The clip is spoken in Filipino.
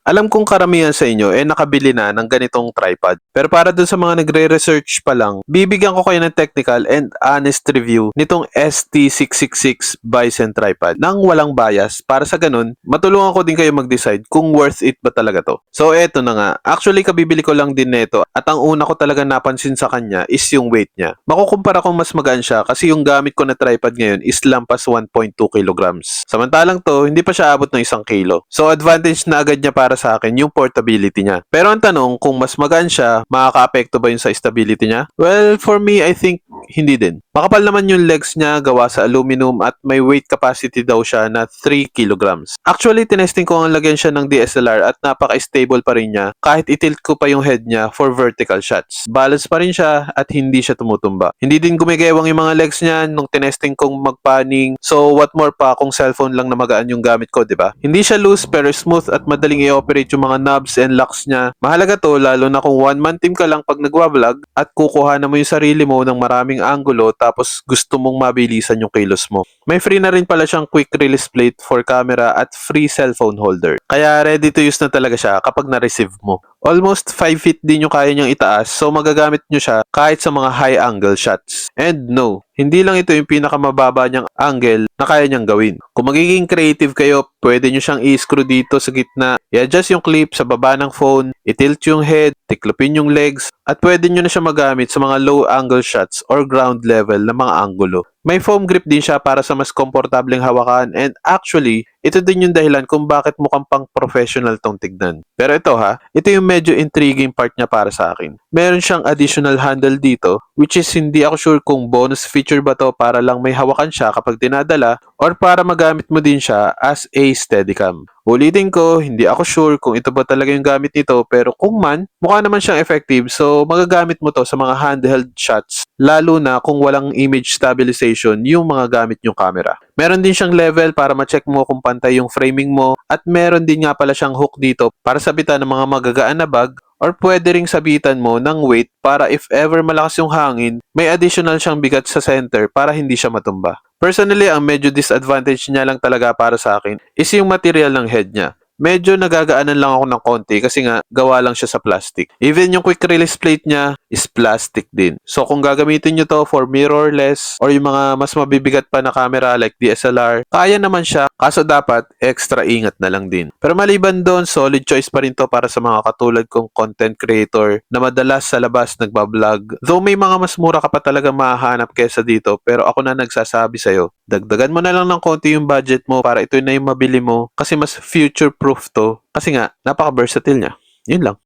Alam kong karamihan sa inyo nakabili na ng ganitong tripod. Pero para dun sa mga nagre-research pa lang, bibigyan ko kayo ng technical and honest review nitong ST666 Bison tripod nang walang bias para sa ganun, matulungan ko din kayo mag-decide kung worth it ba talaga to. So eto na nga, actually kabibili ko lang din nito at ang una ko talaga napansin sa kanya is yung weight niya. Makukumpara kong mas magaan siya kasi yung gamit ko na tripod ngayon is lampas 1.2 kilograms. Samantalang to, hindi pa siya abot ng 1 kilo. So advantage na agad niya para sa akin yung portability niya. Pero ang tanong, kung mas magaan siya, makaka-apekto ba yun sa stability niya? Well, for me, I think hindi din. Makapal naman yung legs niya gawa sa aluminum at may weight capacity daw siya na 3 kilograms. Actually, tinesting ko ang lagyan siya ng DSLR at napaka-stable pa rin niya kahit itilt ko pa yung head niya for vertical shots. Balance pa rin siya at hindi siya tumutumba. Hindi din gumigewang yung mga legs niya nung tinesting kong magpanning. So what more pa kung cellphone lang na magaan yung gamit ko, 'di ba? Hindi siya loose pero smooth at madaling i-operate yung mga knobs and locks niya. Mahalaga to lalo na kung one-man team ka lang pag nagwa-vlog at kukuhanan mo yung sarili mo ng maraming anggulo tapos gusto mong mabilisan yung kilos mo. May free na rin pala siyang quick release plate for camera at free cellphone holder. Kaya ready to use na talaga siya kapag na-receive mo. Almost 5 feet din yung kaya niyang itaas so magagamit niyo siya kahit sa mga high angle shots. And no, hindi lang ito yung pinakamababa niyang angle na kaya niyang gawin. Kung magiging creative kayo, pwede niyo siyang i-screw dito sa gitna, i-adjust yung clip sa baba ng phone, i-tilt yung head, tiklopin yung legs, at pwede niyo na siya magamit sa mga low angle shots or ground level na mga anggulo. May foam grip din siya para sa mas komportableng hawakan and actually, ito din yung dahilan kung bakit mukhang pang professional tong tignan. Pero ito ito yung medyo intriguing part niya para sa akin. Meron siyang additional handle dito which is hindi ako sure kung bonus feature ba to para lang may hawakan siya kapag dinadala or para magamit mo din siya as a steadicam. Ulitin ko, hindi ako sure kung ito ba talaga yung gamit nito pero kung man, mukha naman siyang effective so magagamit mo to sa mga handheld shots lalo na kung walang image stabilization yung mga gamit yung camera. Meron din siyang level para ma-check mo kung pantay yung framing mo at meron din nga pala siyang hook dito para sabitan ng mga magagaan na bag or pwede ring sabitan mo ng weight para if ever malakas yung hangin, may additional siyang bigat sa center para hindi siya matumba. Personally, ang medyo disadvantage niya lang talaga para sa akin is yung material ng head niya. Medyo nagagaanan lang ako ng konti kasi nga gawa lang siya sa plastic. Even yung quick release plate niya is plastic din. So kung gagamitin nyo to for mirrorless or yung mga mas mabibigat pa na camera like DSLR, kaya naman siya kaso dapat extra ingat na lang din. Pero maliban doon, solid choice pa rin to para sa mga katulad kong content creator na madalas sa labas nagbablog. Though may mga mas mura ka pa talaga mahahanap kesa dito pero ako na nagsasabi sa'yo, dagdagan mo na lang ng konti yung budget mo para ito na yung mabili mo kasi mas future proof to kasi nga napaka-versatile niya. Yun lang.